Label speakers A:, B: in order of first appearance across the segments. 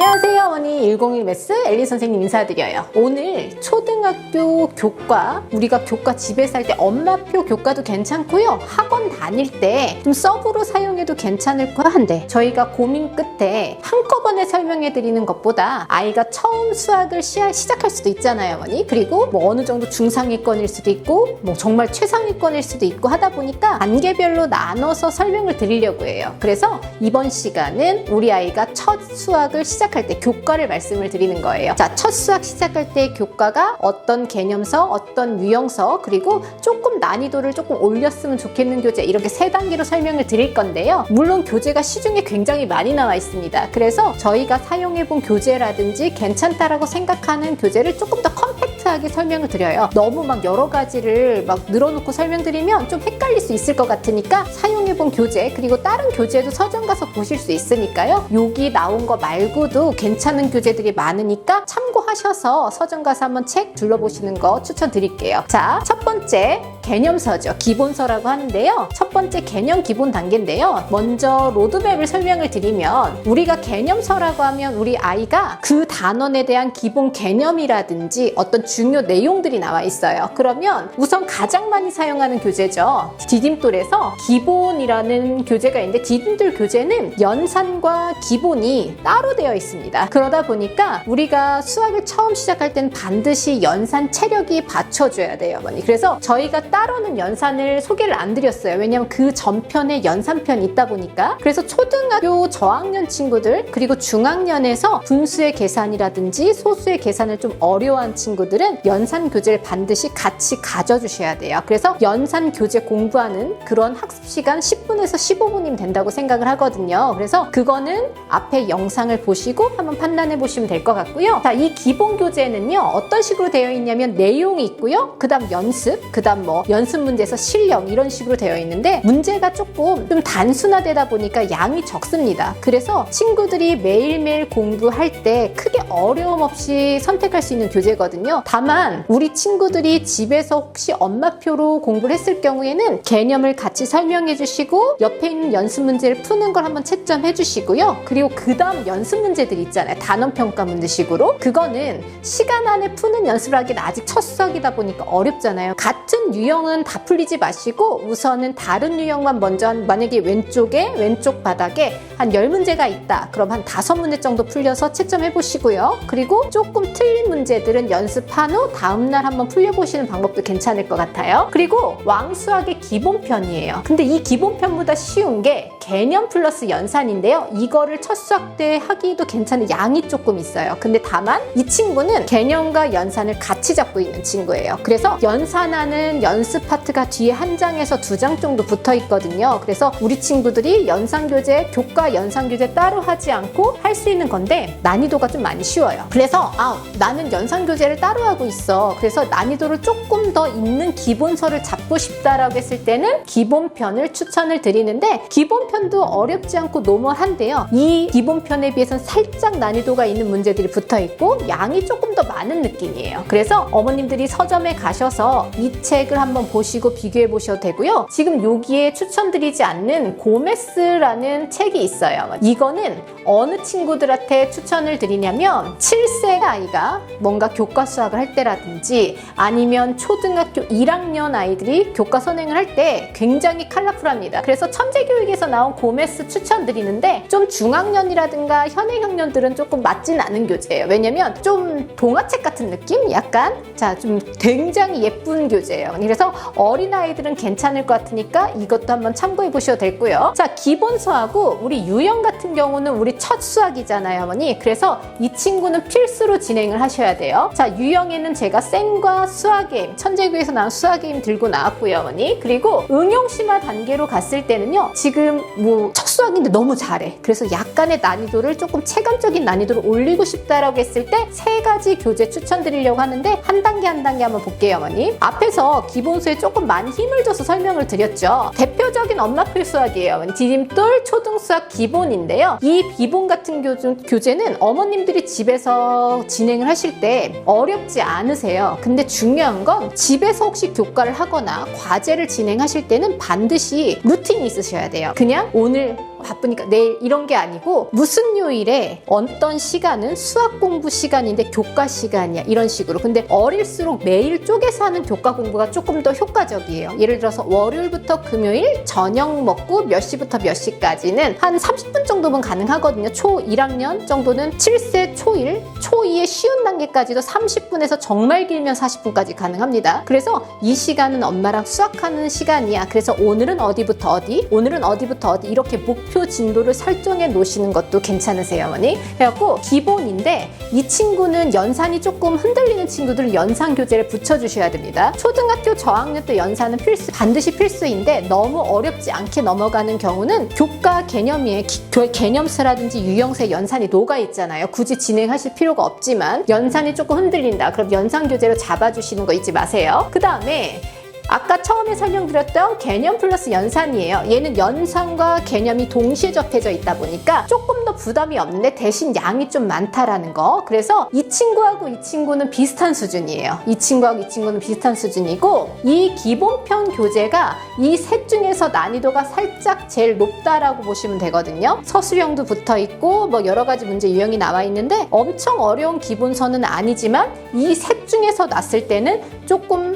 A: 안녕하세요 어머니. 101매스 엘리 선생님 인사드려요. 오늘 초등학교 교과, 우리가 교과 집에서 할 때 엄마표 교과도 괜찮고요, 학원 다닐 때 좀 서브로 사용해도 괜찮을 거 한데, 저희가 고민 끝에 한꺼번에 설명해 드리는 것보다 아이가 처음 수학을 시작할 수도 있잖아요 어머니. 그리고 뭐 어느 정도 중상위권일 수도 있고 뭐 정말 최상위권일 수도 있고 하다 보니까 단계별로 나눠서 설명을 드리려고 해요. 그래서 이번 시간은 우리 아이가 첫 수학을 시작할 때 교과를 말씀을 드리는 거예요. 자, 첫 수학 시작할 때 교과가 어떤 개념서, 어떤 유형서, 그리고 조금 난이도를 조금 올렸으면 좋겠는 교재, 이렇게 3단계로 설명을 드릴 건데요. 물론 교재가 시중에 굉장히 많이 나와 있습니다. 그래서 저희가 사용해본 교재라든지 괜찮다라고 생각하는 교재를 조금 더 컴팩트하게 설명을 드려요. 너무 막 여러 가지를 막 늘어놓고 설명드리면 좀 헷갈릴 수 있을 것 같으니까 사용해본 교재, 그리고 다른 교재도 서점 가서 보실 수 있으니까요. 여기 나온 거 말고도 괜찮은 교재들이 많으니까 참고하셔서 서점 가서 한번 책 둘러보시는 거 추천드릴게요. 자, 첫 번째 개념서죠. 기본서라고 하는데요. 첫 번째 개념 기본 단계인데요. 먼저 로드맵을 설명을 드리면, 우리가 개념서라고 하면 우리 아이가 그 단원에 대한 기본 개념이라든지 어떤 중요 내용들이 나와 있어요. 그러면 우선 가장 많이 사용하는 교재죠. 디딤돌에서 기본이라는 교재가 있는데, 디딤돌 교재는 연산과 기본이 따로 되어 있습니다. 그러다 보니까 우리가 수학을 처음 시작할 때는 반드시 연산 체력이 받쳐줘야 돼요 어머니. 그래서 저희가 따로는 연산을 소개를 안 드렸어요. 왜냐면 그 전편에 연산편이 있다 보니까. 그래서 초등학교 저학년 친구들, 그리고 중학년에서 분수의 계산이라든지 소수의 계산을 좀 어려워한 친구들은 연산 교재를 반드시 같이 가져주셔야 돼요. 그래서 연산 교재 공부하는 그런 학습 시간 10분에서 15분이면 된다고 생각을 하거든요. 그래서 그거는 앞에 영상을 보시고 한번 판단해 보시면 될 것 같고요. 자, 이 기본 교재는요, 어떤 식으로 되어 있냐면 내용이 있고요, 그 다음 연습, 그 다음 뭐 연습 문제에서 실력, 이런 식으로 되어 있는데, 문제가 조금 좀 단순화되다 보니까 양이 적습니다. 그래서 친구들이 매일매일 공부할 때 크게 어려움 없이 선택할 수 있는 교재거든요. 다만 우리 친구들이 집에서 혹시 엄마표로 공부를 했을 경우에는 개념을 같이 설명해 주시고 옆에 있는 연습 문제를 푸는 걸 한번 채점해 주시고요. 그리고 그 다음 연습 문제들 있잖아요. 단원평가 문제식으로. 그거는 시간 안에 푸는 연습을 하기는 아직 첫 수학이다 보니까 어렵잖아요. 같은 유형은 다 풀리지 마시고 우선은 다른 유형만 먼저, 만약에 왼쪽 바닥에 한 10문제가 있다. 그럼 한 5문제 정도 풀려서 채점해 보시고요. 그리고 조금 틀린 문제들은 연습한 후 다음날 한번 풀려보시는 방법도 괜찮을 것 같아요. 그리고 왕수학의 기본편이에요. 근데 이 기본편보다 쉬운 게 개념 플러스 연산인데요. 이거를 첫 수학 때 하기도 괜찮은 양이 조금 있어요. 근데 다만 이 친구는 개념과 연산을 같이 잡고 있는 친구예요. 그래서 연산하는 연습 파트가 뒤에 1장에서 2장 정도 붙어 있거든요. 그래서 우리 친구들이 연산교재, 교과 연산교재 따로 하지 않고 할 수 있는 건데 난이도가 좀 많이 쉬워요. 그래서 나는 연산교재를 따로 하고 있어. 그래서 난이도를 조금 더 있는 기본서를 잡고 싶다라고 했을 때는 기본편을 추천을 드리는데, 기본편도 어렵지 않고 노멀한데요. 이 기본편에 비해서는 살짝 난이도가 있는 문제들이 붙어 있고 양이 조금 더 많은 느낌이에요. 그래서 어머님들이 서점에 가셔서 이 책을 한번 보시고 비교해 보셔도 되고요. 지금 여기에 추천드리지 않는 고메스라는 책이 있어요. 이거는 어느 친구들한테 추천을 드리냐면 7세 아이가 뭔가 교과 수학을 할 때라든지 아니면 초등학교 1학년 아이들이 교과 선행을 할 때 굉장히 컬러풀합니다. 그래서 천재교육에서 나온 고메스 추천드리는데, 좀 중학년이라든가 현행학년들은 조금 맞진 않은 교재예요. 왜냐면 좀 동화책 같은 느낌? 약간 좀 굉장히 예쁜 교재예요. 그래서 어린아이들은 괜찮을 것 같으니까 이것도 한번 참고해 보셔도 되고요. 자, 기본서하고 우리 유형 같은 경우는 우리 첫 수학이잖아요 어머니. 그래서 이 친구는 필수로 진행을 하셔야 돼요. 자, 유형에는 제가 쌤과 수학게임, 천재교에서 나온 수학게임 들고 나왔고요 어머니. 그리고 응용심화 단계로 갔을 때는요, 지금 뭐 첫 수학인데 너무 잘해. 그래서 약간의 난이도를 조금 체감적인 난이도를 올리고 싶다라고 했을 때 3가지 교재 추천드리려고 하는데, 한 단계 한 단계 한번 볼게요 어머니. 앞에서 기본서에 조금 많이 힘을 줘서 설명을 드렸죠. 대표적인 엄마표 수학이에요 어머니. 디딤돌 초등수학 기본인데요. 이 기본 같은 교재는 어머님들이 집에서 진행을 하실 때 어렵지 않으세요. 근데 중요한 건 집에서 혹시 교과를 하거나 과제를 진행하실 때는 반드시 루틴이 있으셔야 돼요. 그냥 오늘 바쁘니까 내일 이런 게 아니고 무슨 요일에 어떤 시간은 수학 공부 시간인데 교과 시간이야 이런 식으로. 근데 어릴수록 매일 쪼개서 하는 교과 공부가 조금 더 효과적이에요. 예를 들어서 월요일부터 금요일 저녁 먹고 몇 시부터 몇 시까지는 한 30분 정도면 가능하거든요. 초 1학년 정도는 7세 초1, 초2의 쉬운 단계까지도 30분에서 정말 길면 40분까지 가능합니다. 그래서 이 시간은 엄마랑 수학하는 시간이야. 그래서 오늘은 어디부터 어디, 오늘은 어디부터 어디 이렇게 목표 진도를 설정해 놓으시는 것도 괜찮으세요, 어머니? 그래갖고 기본인데 이 친구는 연산이 조금 흔들리는 친구들은 연산 교재를 붙여주셔야 됩니다. 초등학교 저학년 때 연산은 반드시 필수인데 너무 어렵지 않게 넘어가는 경우는 교과 개념이에요. 개념수라든지 유형수의 연산이 녹아 있잖아요. 굳이 진행하실 필요가 없지만 연산이 조금 흔들린다. 그럼 연산 교재로 잡아주시는 거 잊지 마세요. 그 다음에 아까 처음에 설명드렸던 개념 플러스 연산이에요. 얘는 연산과 개념이 동시에 접해져 있다 보니까 조금 더 부담이 없는데 대신 양이 좀 많다라는 거. 그래서 이 친구하고 이 친구는 비슷한 수준이에요. 이 친구하고 이 친구는 비슷한 수준이고 이 기본편 교재가 이 셋 중에서 난이도가 살짝 제일 높다라고 보시면 되거든요. 서술형도 붙어있고 뭐 여러 가지 문제 유형이 나와 있는데 엄청 어려운 기본서는 아니지만 이 셋 중에서 났을 때는 조금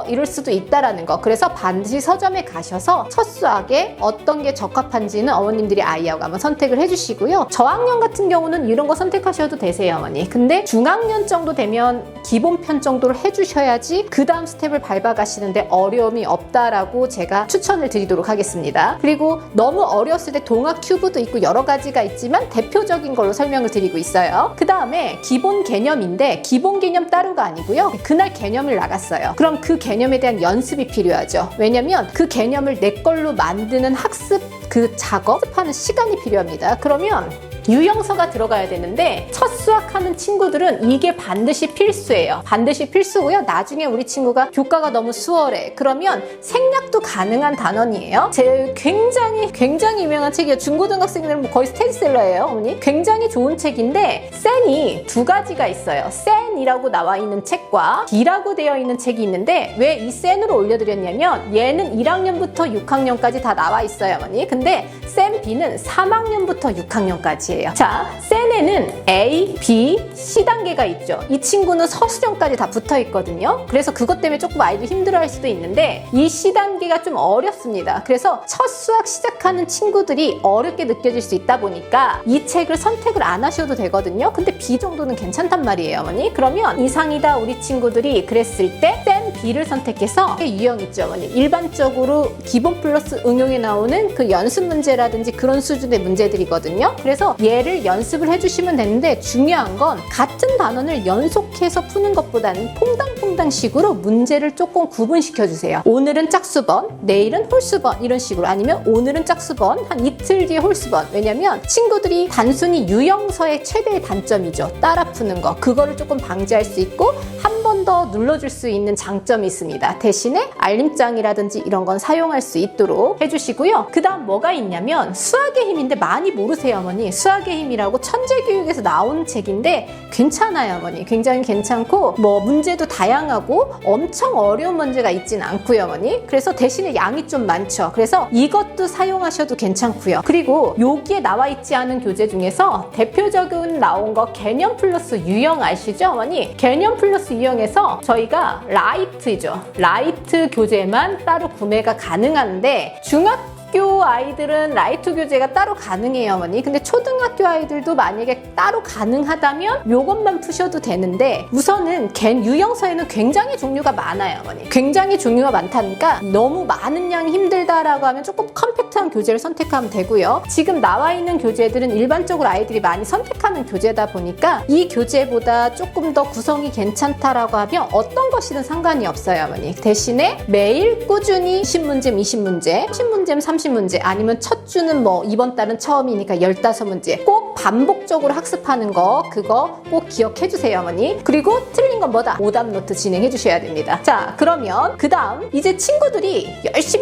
A: 이럴 수도 있다라는 거. 그래서 반드시 서점에 가셔서 첫 수학에 어떤 게 적합한지는 어머님들이 아이하고 한번 선택을 해주시고요. 저학년 같은 경우는 이런 거 선택하셔도 되세요, 어머니. 근데 중학년 정도 되면 기본편 정도를 해주셔야지 그 다음 스텝을 밟아가시는데 어려움이 없다라고 제가 추천을 드리도록 하겠습니다. 그리고 너무 어려웠을 때 동학 큐브도 있고 여러 가지가 있지만 대표적인 걸로 설명을 드리고 있어요. 그 다음에 기본 개념인데 기본 개념 따로가 아니고요. 그날 개념을 나갔어요. 그럼 그 개념에 대한 연습이 필요하죠. 왜냐면 그 개념을 내 걸로 만드는 학습 그 작업하는 시간이 필요합니다. 그러면 유형서가 들어가야 되는데 첫 수학하는 친구들은 이게 반드시 필수예요. 반드시 필수고요. 나중에 우리 친구가 교과가 너무 수월해. 그러면 생략도 가능한 단원이에요. 제 굉장히 유명한 책이에요. 중고등학생들은 뭐 거의 스테디셀러예요, 어머니. 굉장히 좋은 책인데 센이 두 가지가 있어요. 센이라고 나와 있는 책과 B라고 되어 있는 책이 있는데 왜 이 센으로 올려드렸냐면 얘는 1학년부터 6학년까지 다 나와 있어요, 어머니. 근데 센 B는 3학년부터 6학년까지 자, 센에는 A, B, C 단계가 있죠. 이 친구는 서술형까지 다 붙어 있거든요. 그래서 그것 때문에 조금 아이들 힘들어할 수도 있는데 이 C 단계가 좀 어렵습니다. 그래서 첫 수학 시작하는 친구들이 어렵게 느껴질 수 있다 보니까 이 책을 선택을 안 하셔도 되거든요. 근데 B 정도는 괜찮단 말이에요, 어머니. 그러면 이상이다 우리 친구들이 그랬을 때 센 B를 선택해서 유형 있죠, 어머니. 일반적으로 기본 플러스 응용에 나오는 그 연습 문제라든지 그런 수준의 문제들이거든요. 그래서 얘를 연습을 해주시면 되는데 중요한 건 같은 단원을 연속해서 푸는 것보다는 퐁당퐁당식으로 문제를 조금 구분시켜주세요. 오늘은 짝수번, 내일은 홀수번 이런 식으로 아니면 오늘은 짝수번, 한 이틀 뒤에 홀수번. 왜냐면 친구들이 단순히 유형서의 최대의 단점이죠. 따라 푸는 거. 그거를 조금 방지할 수 있고 한 번 더 눌러줄 수 있는 장점이 있습니다. 대신에 알림장이라든지 이런 건 사용할 수 있도록 해주시고요. 그 다음 뭐가 있냐면 수학의 힘인데 많이 모르세요, 어머니. 수학의 힘이라고 천재교육에서 나온 책인데 괜찮아요, 어머니. 굉장히 괜찮고 뭐 문제도 다양하고 엄청 어려운 문제가 있진 않고요, 어머니. 그래서 대신에 양이 좀 많죠. 그래서 이것도 사용하셔도 괜찮고요. 그리고 여기에 나와 있지 않은 교재 중에서 대표적인 나온 거 개념 플러스 유형 아시죠, 어머니? 개념 플러스 유형에서 저희가 라이트 교재만 따로 구매가 가능한데 중학교 아이들은 라이트 교재가 따로 가능해요, 어머니. 근데 초등학교 아이들도 만약에 따로 가능하다면 요것만 푸셔도 되는데 우선은 유형서에는 굉장히 종류가 많아요, 어머니. 굉장히 종류가 많다니까 너무 많은 양이 힘들다라고 하면 조금 컴팩트한 교재를 선택하면 되고요. 지금 나와 있는 교재들은 일반적으로 아이들이 많이 선택하는 교재다 보니까 이 교재보다 조금 더 구성이 괜찮다라고 하면 어떤 것이든 상관이 없어요, 어머니. 대신에 매일 꾸준히 10문제, 20문제, 10문제, 30문제 아니면 첫 주는 뭐 이번 달은 처음이니까 15문제 꼭 반복적으로 학습하는 거 그거 꼭 기억해 주세요, 어머니. 그리고 틀린 건 뭐다? 오답 노트 진행해 주셔야 됩니다. 자, 그러면 그 다음 이제 친구들이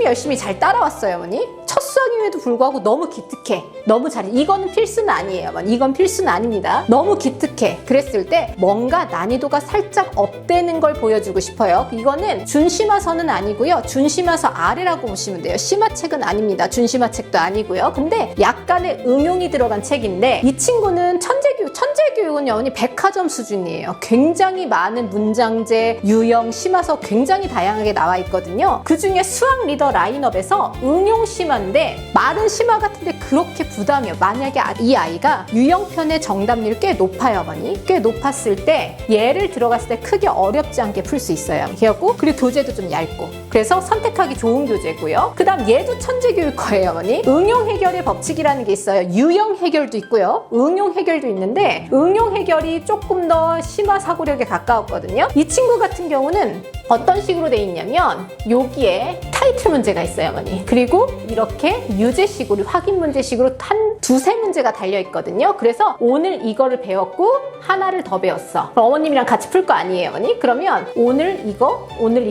A: 열심히 잘 따라왔어요, 어머니. 첫 수학임에도 불구하고 너무 기특해. 너무 잘해. 이거는 필수는 아니에요, 어머니. 이건 필수는 아닙니다. 너무 기특해. 그랬을 때 뭔가 난이도가 살짝 업되는 걸 보여주고 싶어요. 이거는 준심화서는 아니고요. 준심화서 아래라고 보시면 돼요. 심화책은 아닙니다. 아닙니다. 준심화 책도 아니고요. 근데 약간의 응용이 들어간 책인데 이 친구는 천재교육은 여러분이 백화점 수준이에요. 굉장히 많은 문장제, 유형, 심화서 굉장히 다양하게 나와 있거든요. 그 중에 수학 리더 라인업에서 응용 심화인데 말은 심화 같은데 그렇게 부담이요. 만약에 이 아이가 유형편의 정답률이 꽤 높아요, 어머니. 꽤 높았을 때 얘를 들어갔을 때 크게 어렵지 않게 풀 수 있어요. 그리고 교재도 좀 얇고. 그래서 선택하기 좋은 교재고요. 그 다음 얘도 천재교육 거예요, 어머니. 응용 해결의 법칙이라는 게 있어요. 유형 해결도 있고요. 응용 해결도 있는데 응용 해결이 조금 더 심화 사고력에 가까웠거든요. 이 친구 같은 경우는 어떤 식으로 돼 있냐면 여기에 타이틀 문제가 있어요, 어머니. 그리고 이렇게 유제식으로 확인 문제식으로 한 두세 문제가 달려 있거든요. 그래서 오늘 이거를 배웠고 하나를 더 배웠어. 그럼 어머님이랑 같이 풀 거 아니에요, 어머니? 그러면 오늘 이거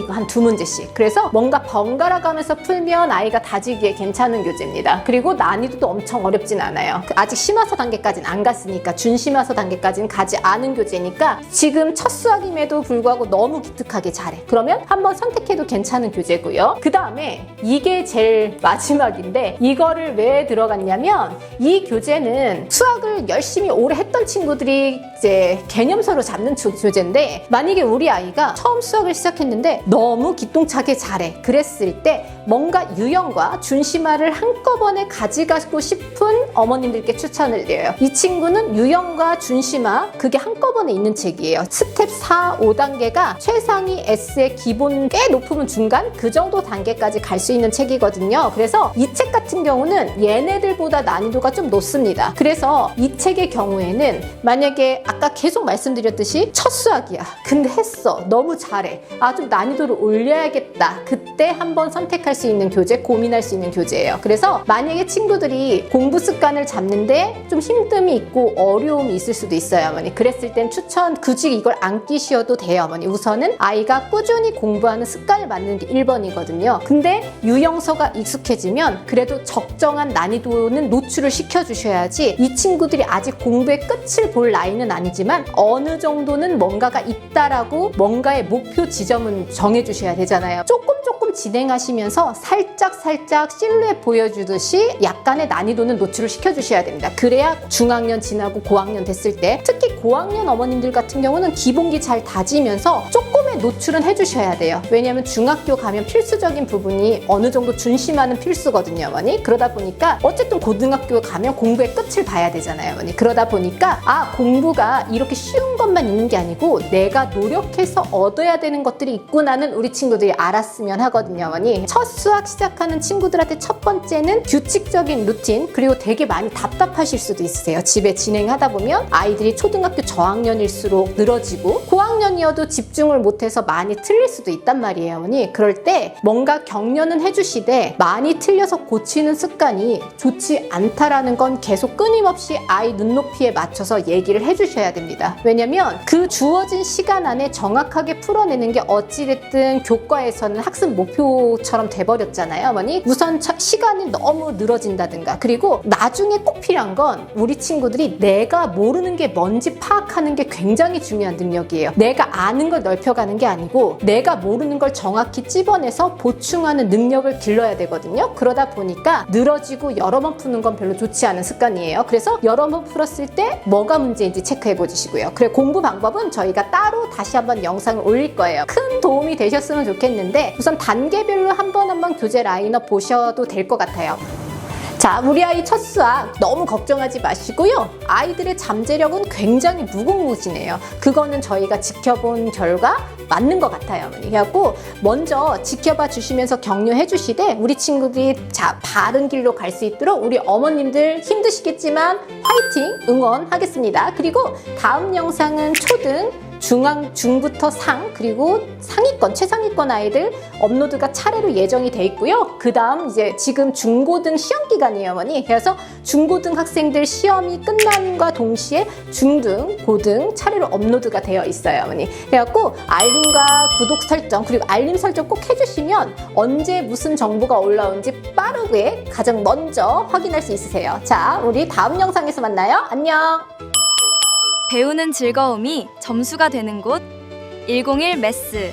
A: 한 두 문제씩. 그래서 뭔가 번갈아 가면서 풀면 아이가 다지기에 괜찮은 교재입니다. 그리고 난이도도 엄청 어렵진 않아요. 아직 심화서 단계까지는 안 갔으니까 준심화서 단계까지는 가지 않은 교재니까 지금 첫 수학임에도 불구하고 너무 기특하게 잘해. 그러면 한번 선택해도 괜찮은 교재고요. 그 다음에 이게 제일 마지막인데 이거를 왜 들어갔냐면 이 교재는 수학을 열심히 오래 했던 친구들이 이제 개념서로 잡는 교재인데 만약에 우리 아이가 처음 수학을 시작했는데 너무 기똥차게 잘해. 그랬을 때 뭔가 유형과 준심화를 한꺼번에 가져가고 싶은 어머님들께 추천을 드려요. 이 친구는 유형과 준심화 그게 한꺼번에 있는 책이에요. 스텝 4, 5단계가 최상위 S의 기본 꽤 높으면 중간 그 정도 단계까지 갈 수 있는 책이거든요. 그래서 이 책 같은 경우는 얘네들보다 난이도가 좀 높습니다. 그래서 이 책의 경우에는 만약에 아까 계속 말씀드렸듯이 첫 수학이야. 근데 했어. 너무 잘해. 좀 난이도를 올려야겠다. 그때 한번 선택할 수 있는 교재, 고민할 수 있는 교재예요. 그래서 만약에 친구들이 공부 습관을 잡는데 좀 힘듦이 있고 어려움이 있을 수도 있어요, 어머니. 그랬을 땐 굳이 이걸 안 끼셔도 돼요, 어머니. 우선은 아이가 꾸준히 공부하는 습관을 만드는 게 1번이거든요. 근데 유형서가 익숙해지면 그래도 적정한 난이도는 노출을 시켜주셔야지 이 친구들이 아직 공부의 끝을 볼 나이는 아니지만 어느 정도는 뭔가가 있다라고 뭔가의 목표 지점은 정해주셔야 되잖아요. 조금 진행하시면서 살짝 실루엣 보여주듯이 약간의 난이도는 노출을 시켜주셔야 됩니다. 그래야 중학년 지나고 고학년 됐을 때 특히 고학년 어머님들 같은 경우는 기본기 잘 다지면서 조금의 노출은 해주셔야 돼요. 왜냐하면 중학교 가면 필수적인 부분이 어느 정도 준심화는 필수거든요, 어머니. 그러다 보니까 어쨌든 고등학교 가면 공부의 끝을 봐야 되잖아요, 어머니. 그러다 보니까 공부가 이렇게 쉬운 것만 있는 게 아니고 내가 노력해서 얻어야 되는 것들이 있구나는 우리 친구들이 알았으면 하거든요, 어머니. 첫 수학 시작하는 친구들한테 첫 번째는 규칙적인 루틴, 그리고 되게 많이 답답하실 수도 있으세요. 집에 진행하다 보면 아이들이 초등학교 저학년일수록 늘어지고 고학년이어도 집중을 못해서 많이 틀릴 수도 있단 말이에요, 어머니. 그럴 때 뭔가 격려는 해주시되 많이 틀려서 고치는 습관이 좋지 않다라는 건 계속 끊임없이 아이 눈높이에 맞춰서 얘기를 해주셔야 됩니다. 왜냐면 그 주어진 시간 안에 정확하게 풀어내는 게 어찌됐든 교과에서는 학습 목표처럼 돼버렸잖아요, 어머니. 우선 시간이 너무 늘어진다든가 그리고 나중에 꼭 필요한 건 우리 친구들이 내가 모르는 게 뭔지 파악하는 게 굉장히 중요한 능력이에요. 내가 아는 걸 넓혀가는 게 아니고 내가 모르는 걸 정확히 찝어내서 보충하는 능력을 길러야 되거든요. 그러다 보니까 늘어지고 여러 번 푸는 건 별로 좋지 않은 습관이에요. 그래서 여러 번 풀었을 때 뭐가 문제인지 체크해 보시고요. 그래, 공부 방법은 저희가 따로 다시 한번 영상을 올릴 거예요. 큰 도움이 되셨으면 좋겠는데 우선 단계별로 한 번 교재 라인업 보셔도 될 것 같아요. 자, 우리 아이 첫 수학 너무 걱정하지 마시고요. 아이들의 잠재력은 굉장히 무궁무진해요. 그거는 저희가 지켜본 결과 맞는 것 같아요, 어머니. 그래갖고 먼저 지켜봐 주시면서 격려해 주시되 우리 친구들이 바른 길로 갈 수 있도록 우리 어머님들 힘드시겠지만 화이팅 응원하겠습니다. 그리고 다음 영상은 초등, 중부터 상, 그리고 상위권, 최상위권 아이들 업로드가 차례로 예정이 돼 있고요. 그 다음 이제 지금 중고등 시험 기간이에요, 어머니. 그래서 중고등 학생들 시험이 끝남과 동시에 중등, 고등 차례로 업로드가 되어 있어요, 어머니. 그래갖고 알림과 구독 설정, 그리고 알림 설정 꼭 해주시면 언제 무슨 정보가 올라오는지 빠르게 가장 먼저 확인할 수 있으세요. 자, 우리 다음 영상에서 만나요. 안녕!
B: 배우는 즐거움이 점수가 되는 곳 101 매스.